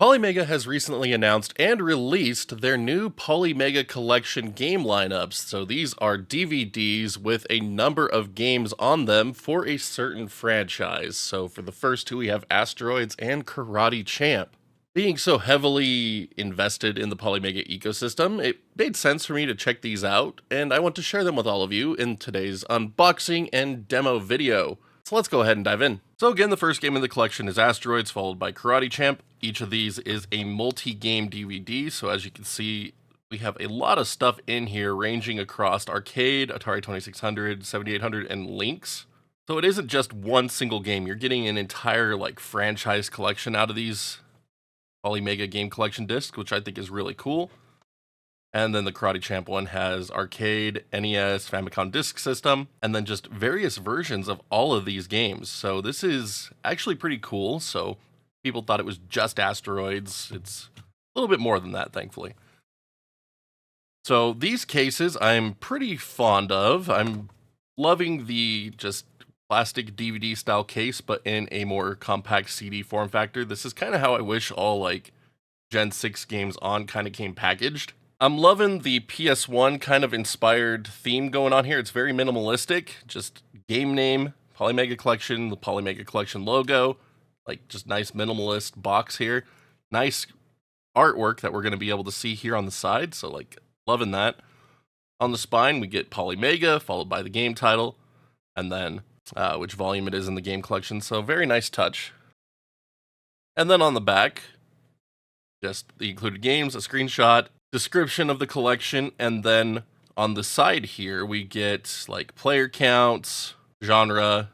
Polymega has recently announced and released their new Polymega Collection game lineups. So these are DVDs with a number of games on them for a certain franchise. So for the first two, we have Asteroids and Karate Champ. Being so heavily invested in the Polymega ecosystem, it made sense for me to check these out, and I want to share them with all of you in today's unboxing and demo video. So let's go ahead and dive in. So again, the first game in the collection is Asteroids, followed by Karate Champ. Each of these is a multi-game DVD, so as you can see, we have a lot of stuff in here ranging across Arcade, Atari 2600, 7800, and Lynx. So it isn't just one single game, you're getting an entire franchise collection out of these Polymega Game Collection discs, which I think is really cool. And then the Karate Champ one has arcade, NES, Famicom Disk System, and then just various versions of all of these games. So this is actually pretty cool. So people thought it was just Asteroids. It's a little bit more than that, thankfully. So these cases I'm pretty fond of. I'm loving the just plastic DVD style case, but in a more compact CD form factor. This is kind of how I wish all Gen 6 games on kind of came packaged. I'm loving the PS1 kind of inspired theme going on here. It's very minimalistic, just game name, Polymega Collection, the Polymega Collection logo, just nice minimalist box here. Nice artwork that we're going to be able to see here on the side, so loving that. On the spine, we get Polymega, followed by the game title, and then which volume it is in the game collection, so very nice touch. And then on the back, just the included games, a screenshot, description of the collection, and then on the side here we get player counts, genre,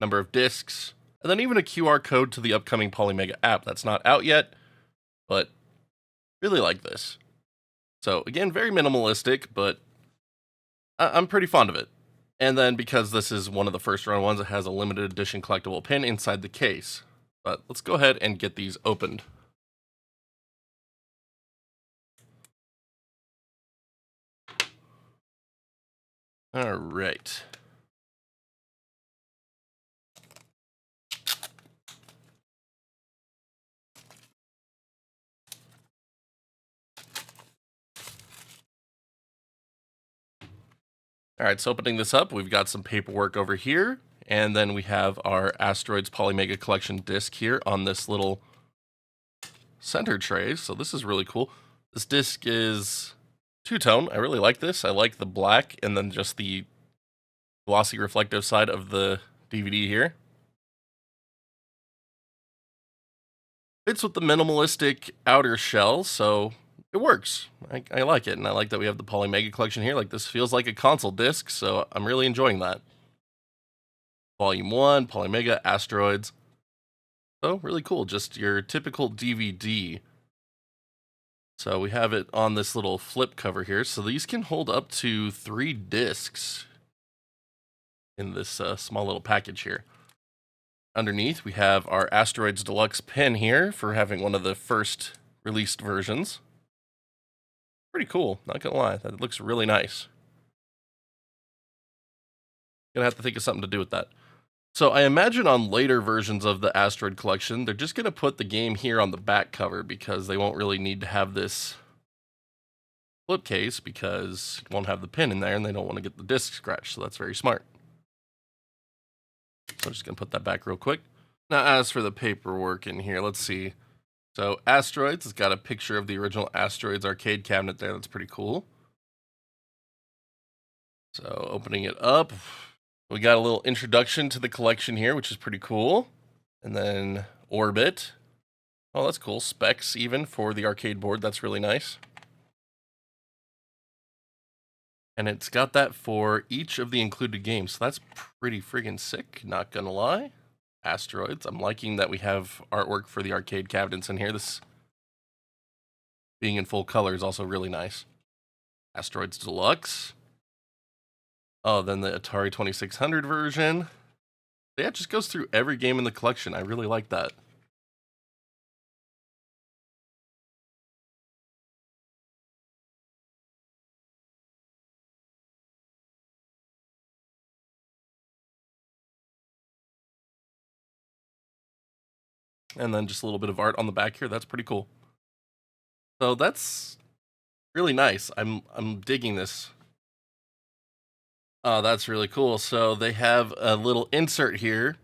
number of discs, and then even a QR code to the upcoming Polymega app that's not out yet, but really like this. So again, very minimalistic, but I'm pretty fond of it. And then because this is one of the first run ones, it has a limited edition collectible pin inside the case. But let's go ahead and get these opened. All right. All right, so opening this up, we've got some paperwork over here, and then we have our Asteroids Polymega Collection disc here on this little center tray. So this is really cool. This disc is two-tone. I really like this. I like the black and then just the glossy reflective side of the DVD here. Fits with the minimalistic outer shell, so it works. I like it, and I like that we have the Polymega Collection here. This feels like a console disc, so I'm really enjoying that. Volume 1, Polymega, Asteroids. So, really cool, just your typical DVD. So we have it on this little flip cover here, so these can hold up to 3 discs in this small little package here. Underneath, we have our Asteroids Deluxe pin here for having one of the first released versions. Pretty cool, not gonna lie, that looks really nice. Gonna have to think of something to do with that. So I imagine on later versions of the Asteroid Collection, they're just gonna put the game here on the back cover because they won't really need to have this flip case because it won't have the pin in there and they don't want to get the disc scratched, so that's very smart. So I'm just gonna put that back real quick. Now as for the paperwork in here, let's see. So Asteroids has got a picture of the original Asteroids arcade cabinet there. That's pretty cool. So opening it up, we got a little introduction to the collection here, which is pretty cool. And then Orbit. Oh, that's cool. Specs even for the arcade board. That's really nice. And it's got that for each of the included games. So that's pretty friggin' sick, not gonna lie. Asteroids. I'm liking that we have artwork for the arcade cabinets in here. This being in full color is also really nice. Asteroids Deluxe. Oh, then the Atari 2600 version. Yeah, it just goes through every game in the collection. I really like that. And then just a little bit of art on the back here. That's pretty cool. So that's really nice. I'm digging this. Oh, that's really cool. So they have a little insert here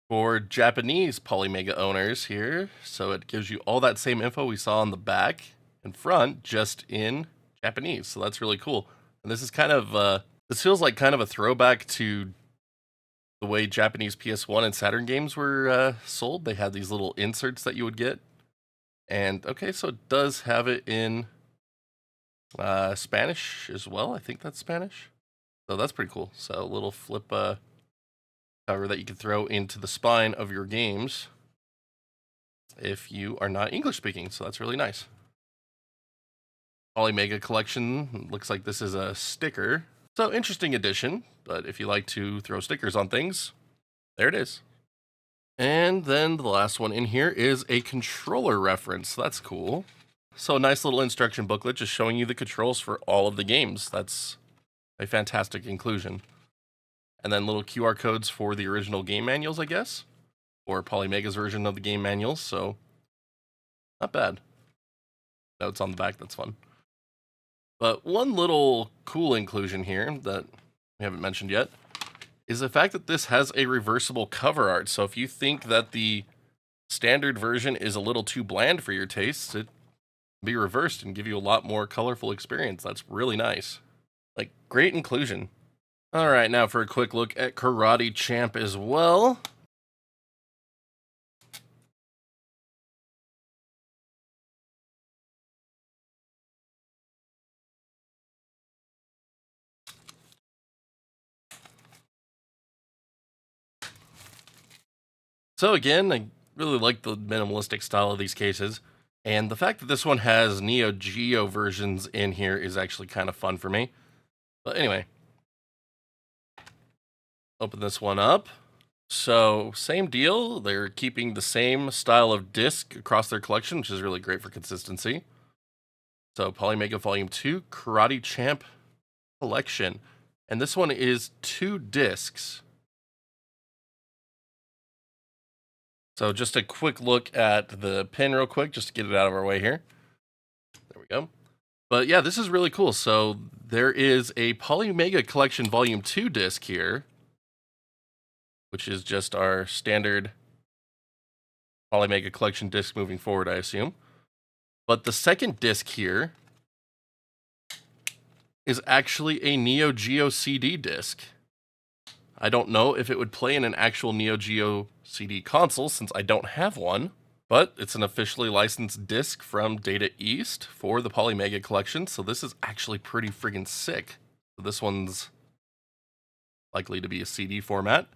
for Japanese Polymega owners here. So it gives you all that same info we saw on the back and front, just in Japanese. So that's really cool. And this is kind of, this feels like kind of a throwback to the way Japanese PS1 and Saturn games were sold. They had these little inserts that you would get. And okay, so it does have it in Spanish as well. I think that's Spanish. So that's pretty cool. So a little flip cover that you can throw into the spine of your games if you are not English speaking. So that's really nice. Polymega Collection. Looks like this is a sticker. So interesting addition, but if you like to throw stickers on things, there it is. And then the last one in here is a controller reference. That's cool. So a nice little instruction booklet just showing you the controls for all of the games. That's a fantastic inclusion. And then little QR codes for the original game manuals, I guess, or Polymega's version of the game manuals. So not bad. Notes on the back. That's fun. But one little cool inclusion here that we haven't mentioned yet is the fact that this has a reversible cover art. So if you think that the standard version is a little too bland for your tastes, it can be reversed and give you a lot more colorful experience. That's really nice. Like, great inclusion. All right, now for a quick look at Karate Champ as well. So again, I really like the minimalistic style of these cases. And the fact that this one has Neo Geo versions in here is actually kind of fun for me. But anyway, open this one up. So same deal. They're keeping the same style of disc across their collection, which is really great for consistency. So Polymega Volume 2, Karate Champ Collection. And this one is 2 discs. So just a quick look at the pin real quick, just to get it out of our way here. There we go. But yeah, this is really cool. So there is a Polymega Collection Volume 2 disc here, which is just our standard Polymega Collection disc moving forward, I assume. But the second disc here is actually a Neo Geo CD disc. I don't know if it would play in an actual Neo Geo CD console since I don't have one, but it's an officially licensed disc from Data East for the Polymega Collection, so this is actually pretty friggin' sick. So this one's likely to be a CD format,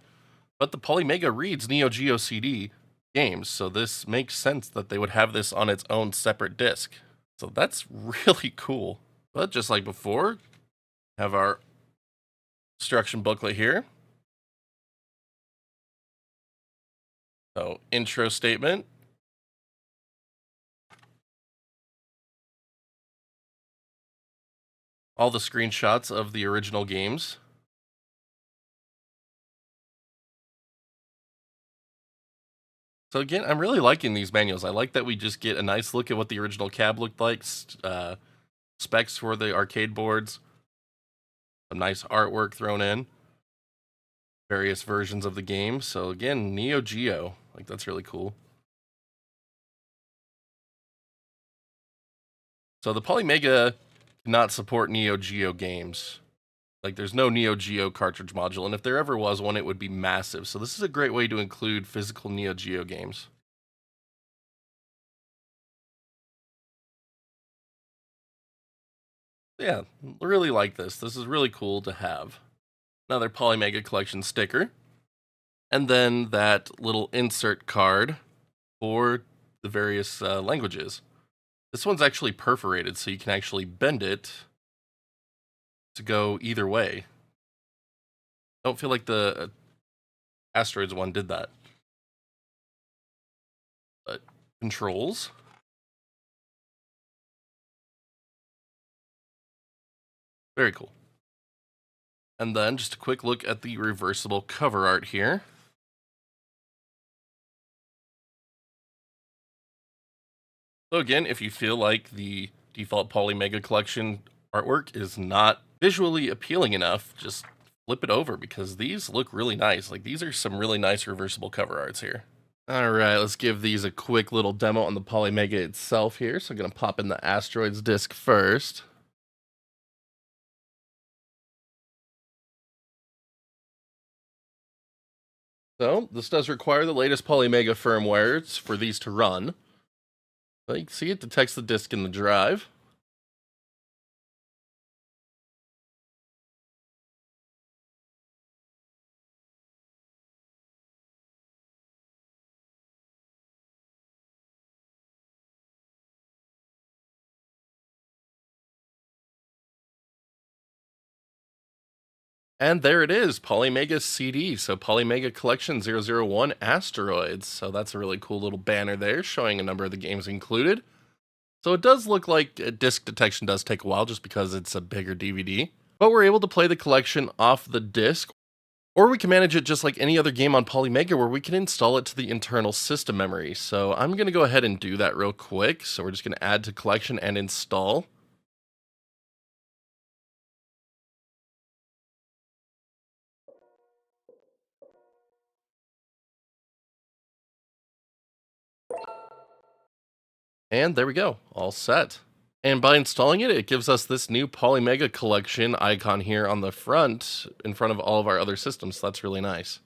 but the Polymega reads Neo Geo CD games, so this makes sense that they would have this on its own separate disc. So that's really cool. But just like before, have our instruction booklet here. So, intro statement. All the screenshots of the original games. So again, I'm really liking these manuals. I like that we just get a nice look at what the original cab looked like, specs for the arcade boards, some nice artwork thrown in, various versions of the game. So again, Neo Geo, like that's really cool. So the Polymega cannot support Neo Geo games. Like there's no Neo Geo cartridge module, and if there ever was one, it would be massive. So this is a great way to include physical Neo Geo games. Yeah, really like this. This is really cool to have. Another Polymega Collection sticker. And then that little insert card for the various languages. This one's actually perforated, so you can actually bend it to go either way. Don't feel like the Asteroids one did that. But controls. Very cool. And then just a quick look at the reversible cover art here. So again, if you feel like the default Polymega collection artwork is not visually appealing enough, just flip it over because these look really nice. Like these are some really nice reversible cover arts here. All right, let's give these a quick little demo on the Polymega itself here. So I'm gonna pop in the Asteroids disc first. So this does require the latest Polymega firmware for these to run. But you can see it detects the disk in the drive. And there it is, Polymega CD. So Polymega Collection 001 Asteroids. So that's a really cool little banner there showing a number of the games included. So it does look like disc detection does take a while just because it's a bigger DVD. But we're able to play the collection off the disc, or we can manage it just like any other game on Polymega where we can install it to the internal system memory. So I'm going to go ahead and do that real quick. So we're just going to add to collection and install. And there we go, all set. And by installing it, it gives us this new Polymega collection icon here on the front, in front of all of our other systems. So that's really nice.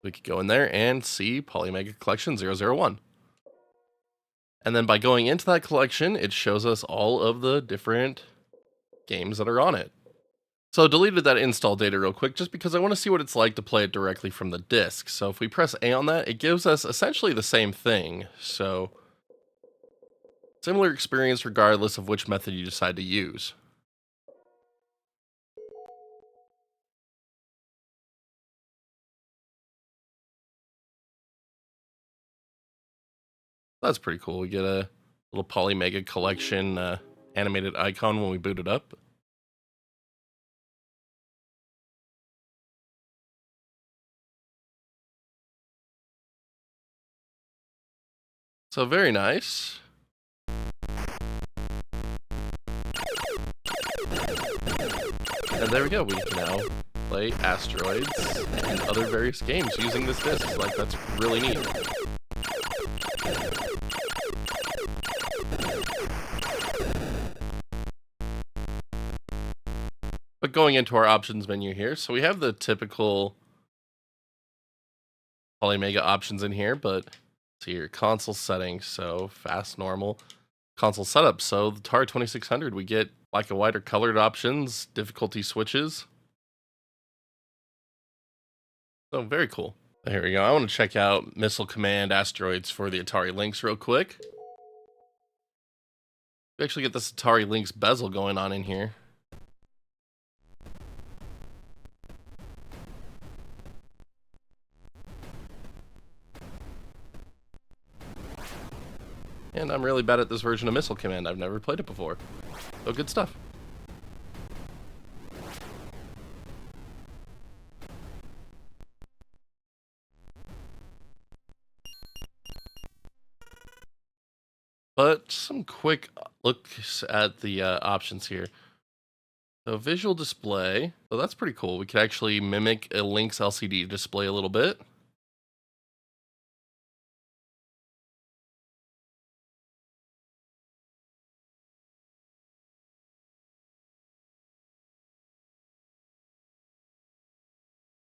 We could go in there and see Polymega Collection 001. And then by going into that collection, it shows us all of the different games that are on it. So I deleted that install data real quick just because I want to see what it's like to play it directly from the disk. So if we press A on that, it gives us essentially the same thing. So similar experience regardless of which method you decide to use. That's pretty cool. We get a little Polymega collection animated icon when we boot it up. So very nice. And there we go. We can now play Asteroids and other various games using this disc. Like, that's really neat. But going into our options menu here, so we have the typical Polymega options in here, but see your console settings, so fast, normal, console setup. So the Atari 2600, we get black and white or colored options, difficulty switches. So very cool. Here we go. I want to check out Missile Command Asteroids for the Atari Lynx real quick. We actually get this Atari Lynx bezel going on in here. And I'm really bad at this version of Missile Command. I've never played it before. So good stuff. But some quick looks at the options here. So visual display. So that's pretty cool. We could actually mimic a Lynx LCD display a little bit.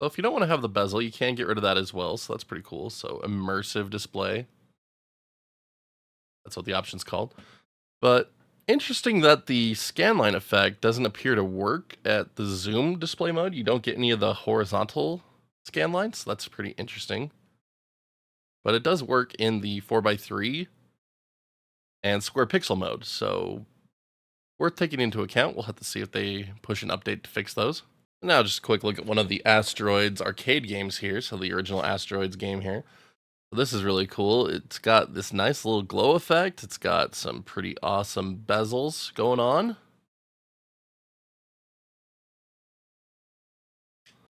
So if you don't want to have the bezel, you can get rid of that as well. So that's pretty cool. So immersive display. That's what the option's called. But interesting that the scanline effect doesn't appear to work at the zoom display mode. You don't get any of the horizontal scan lines. So that's pretty interesting. But it does work in the 4x3 and square pixel mode. So worth taking into account. We'll have to see if they push an update to fix those. Now just a quick look at one of the Asteroids arcade games here. So the original Asteroids game here. This is really cool. It's got this nice little glow effect. It's got some pretty awesome bezels going on.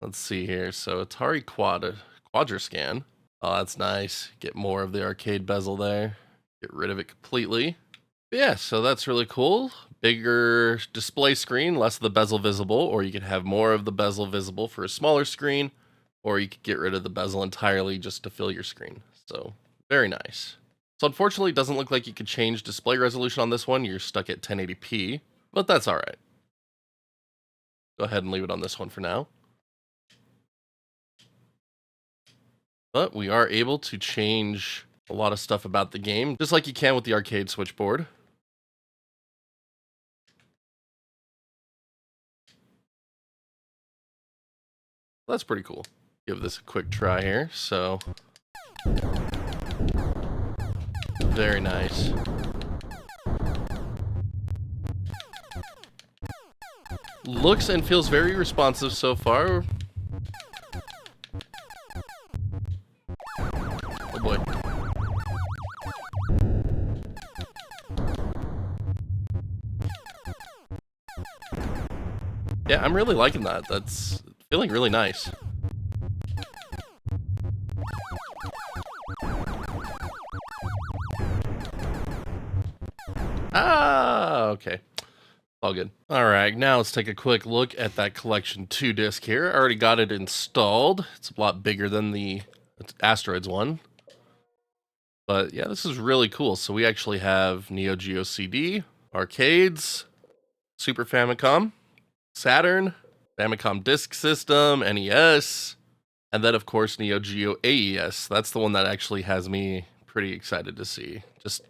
Let's see here. So Atari Quadrascan. Oh, that's nice. Get more of the arcade bezel there. Get rid of it completely. But yeah, so that's really cool. Bigger display screen, less of the bezel visible, or you could have more of the bezel visible for a smaller screen, or you could get rid of the bezel entirely just to fill your screen. So very nice. So unfortunately, it doesn't look like you could change display resolution on this one. You're stuck at 1080p, but that's all right. Go ahead and leave it on this one for now. But we are able to change a lot of stuff about the game, just like you can with the arcade switchboard. That's pretty cool. Give this a quick try here. So, very nice. Looks and feels very responsive so far. Oh boy. Yeah, I'm really liking that. That's feeling really nice. Ah, okay. All good. All right, now let's take a quick look at that Collection 2 disc here. I already got it installed. It's a lot bigger than the Asteroids one. But yeah, this is really cool. So we actually have Neo Geo CD, Arcades, Super Famicom, Saturn, Famicom Disk System, NES, and then of course Neo Geo AES. That's the one that actually has me pretty excited to see. Just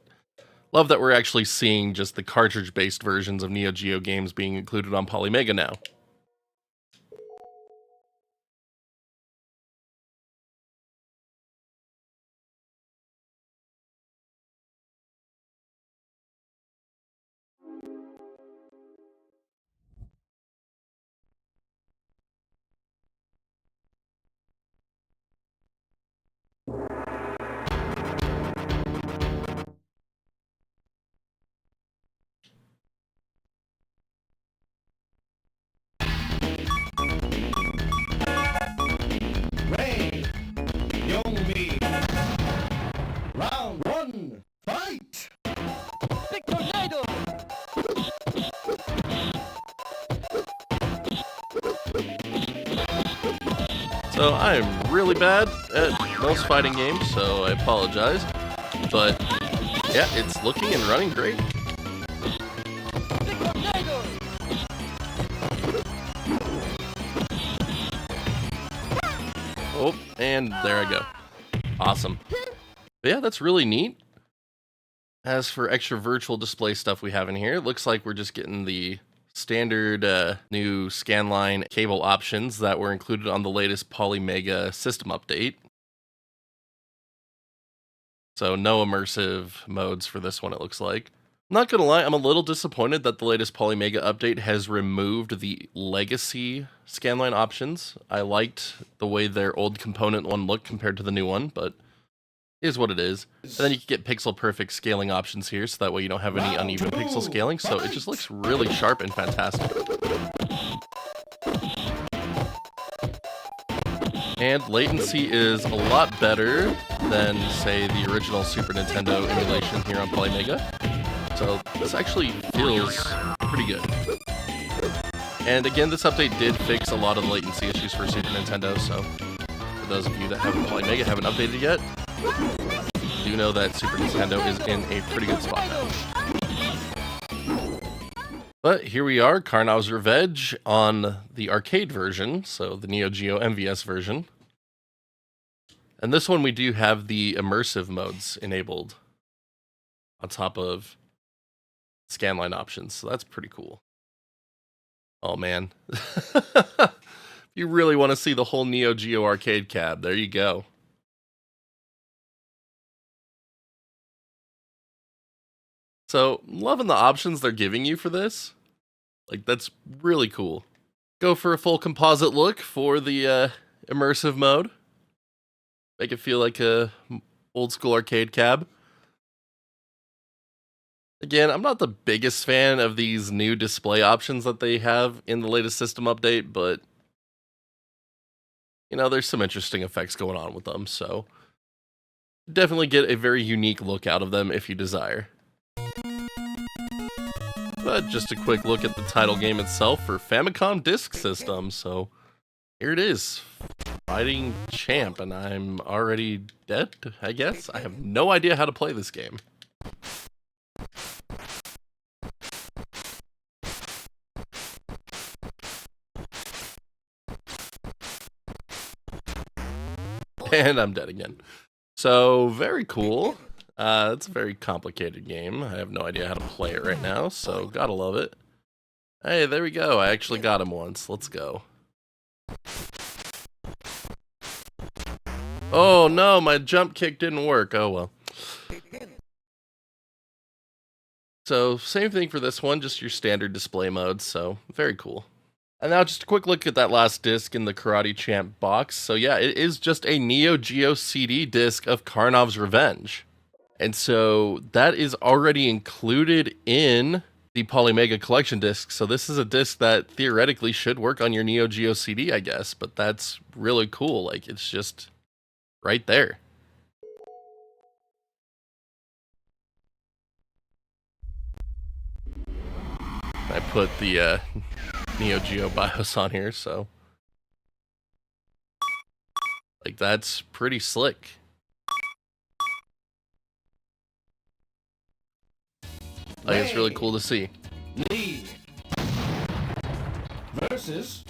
love that we're actually seeing just the cartridge-based versions of Neo Geo games being included on Polymega now. Round one, fight! Big tornado! So I am really bad at most fighting games, so I apologize. But yeah, it's looking and running great. Big tornado! Oh, and there I go. Awesome. But yeah, that's really neat. As for extra virtual display stuff we have in here, it looks like we're just getting the standard new scanline cable options that were included on the latest Polymega system update. So no immersive modes for this one, it looks like. Not gonna lie, I'm a little disappointed that the latest Polymega update has removed the legacy scanline options. I liked the way their old component one looked compared to the new one, but it is what it is. And then you can get pixel perfect scaling options here, so that way you don't have any uneven pixel scaling, so it just looks really sharp and fantastic. And latency is a lot better than, say, the original Super Nintendo emulation here on Polymega. So this actually feels pretty good. And again, this update did fix a lot of the latency issues for Super Nintendo, so for those of you that haven't Polymega, haven't updated yet, do know that Super Nintendo is in a pretty good spot now. But here we are, Karnov's Revenge on the arcade version, so the Neo Geo MVS version. And this one we do have the immersive modes enabled on top of scanline options, so that's pretty cool. Oh man. If you really want to see the whole Neo Geo arcade cab, there you go. So, loving the options they're giving you for this. Like, that's really cool. Go for a full composite look for the immersive mode. Make it feel like a old school arcade cab. Again, I'm not the biggest fan of these new display options that they have in the latest system update, but you know, there's some interesting effects going on with them, so definitely get a very unique look out of them if you desire. But just a quick look at the title game itself for Famicom Disk System. So here it is, Fighting Champ, and I'm already dead, I guess. I have no idea how to play this game. And I'm dead again. So, very cool. It's a very complicated game. I have no idea how to play it right now, so gotta love it. Hey, there we go. I actually got him once. Let's go. Oh no, my jump kick didn't work. Oh well. So, same thing for this one, just your standard display mode, so very cool. And now just a quick look at that last disc in the Karate Champ box. So yeah, it is just a Neo Geo CD disc of Karnov's Revenge. And so that is already included in the Polymega Collection disc. So this is a disc that theoretically should work on your Neo Geo CD, I guess. But that's really cool. Like, it's just right there. I put the Neo Geo BIOS on here, so like that's pretty slick. Like, it's really cool to see. Lee versus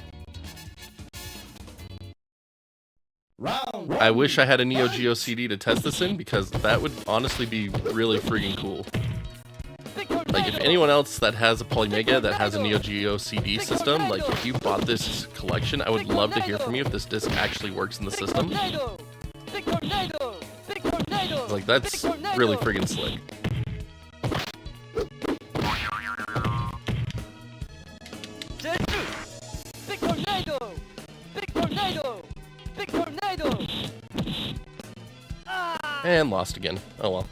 round one. I wish I had a Neo Geo CD to test this in, because that would honestly be really freaking cool. Like, if anyone else that has a Polymega that has a Neo Geo CD system, like if you bought this collection, I would love to hear from you if this disc actually works in the system. Like, that's really freaking slick. And lost again. Oh well.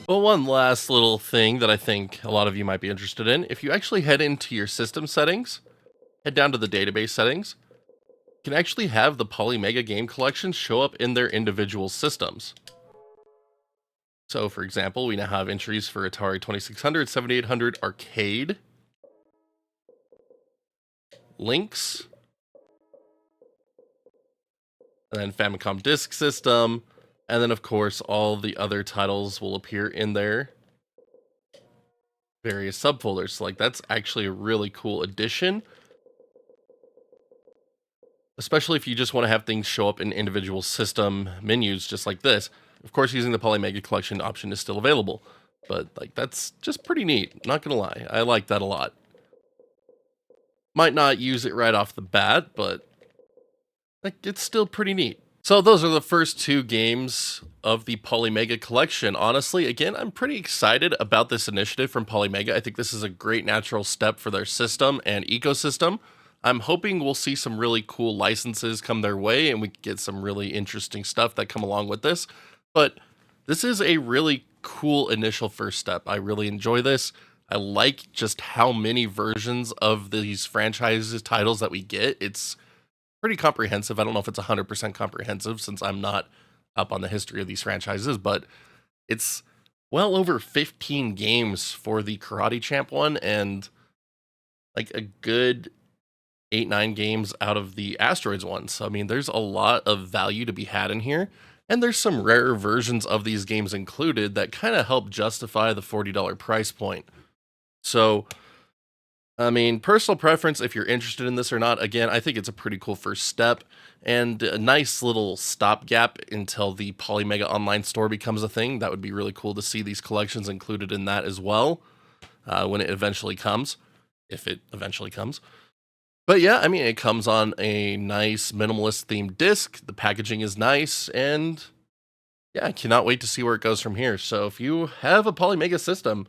Well, one last little thing that I think a lot of you might be interested in. If you actually head into your system settings, head down to the database settings, you can actually have the Polymega Game Collection show up in their individual systems. So, for example, we now have entries for Atari 2600, 7800 Arcade, Lynx, and then Famicom Disk System. And then, of course, all the other titles will appear in their various subfolders. So, like, that's actually a really cool addition. Especially if you just want to have things show up in individual system menus just like this. Of course, using the Polymega Collection option is still available. But, like, that's just pretty neat. Not gonna lie. I like that a lot. Might not use it right off the bat, but, like, it's still pretty neat. So those are the first two games of the Polymega Collection. Honestly, again, I'm pretty excited about this initiative from Polymega. I think this is a great natural step for their system and ecosystem. I'm hoping we'll see some really cool licenses come their way and we can get some really interesting stuff that come along with this. But this is a really cool initial first step. I really enjoy this. I like just how many versions of these franchises titles that we get. It's pretty comprehensive. I don't know if it's 100% comprehensive since I'm not up on the history of these franchises, but it's well over 15 games for the Karate Champ one and like a good 8-9 games out of the Asteroids one. So, I mean, there's a lot of value to be had in here, and there's some rare versions of these games included that kind of help justify the $40 price point. So, I mean, personal preference, if you're interested in this or not, again, I think it's a pretty cool first step and a nice little stopgap until the Polymega online store becomes a thing. That would be really cool to see these collections included in that as well when it eventually comes, if it eventually comes. But yeah, I mean, it comes on a nice minimalist themed disc. The packaging is nice, and yeah, I cannot wait to see where it goes from here. So if you have a Polymega system,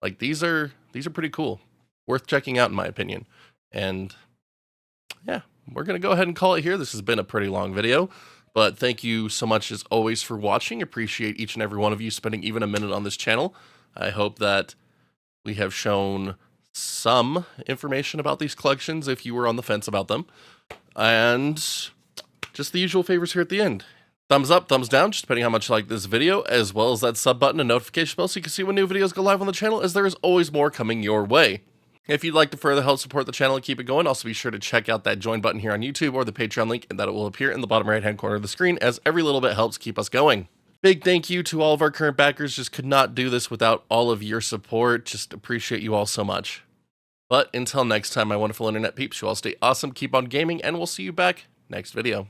like these are pretty cool. Worth checking out in my opinion. And yeah, we're going to go ahead and call it here. This has been a pretty long video, but thank you so much as always for watching. Appreciate each and every one of you spending even a minute on this channel. I hope that we have shown some information about these collections if you were on the fence about them. And just the usual favors here at the end. Thumbs up, thumbs down, just depending how much you like this video, as well as that sub button and notification bell so you can see when new videos go live on the channel, as there is always more coming your way. If you'd like to further help support the channel and keep it going, also be sure to check out that join button here on YouTube or the Patreon link, and that it will appear in the bottom right hand corner of the screen, as every little bit helps keep us going. Big thank you to all of our current backers, just could not do this without all of your support, just appreciate you all so much. But until next time, my wonderful internet peeps, you all stay awesome, keep on gaming, and we'll see you back next video.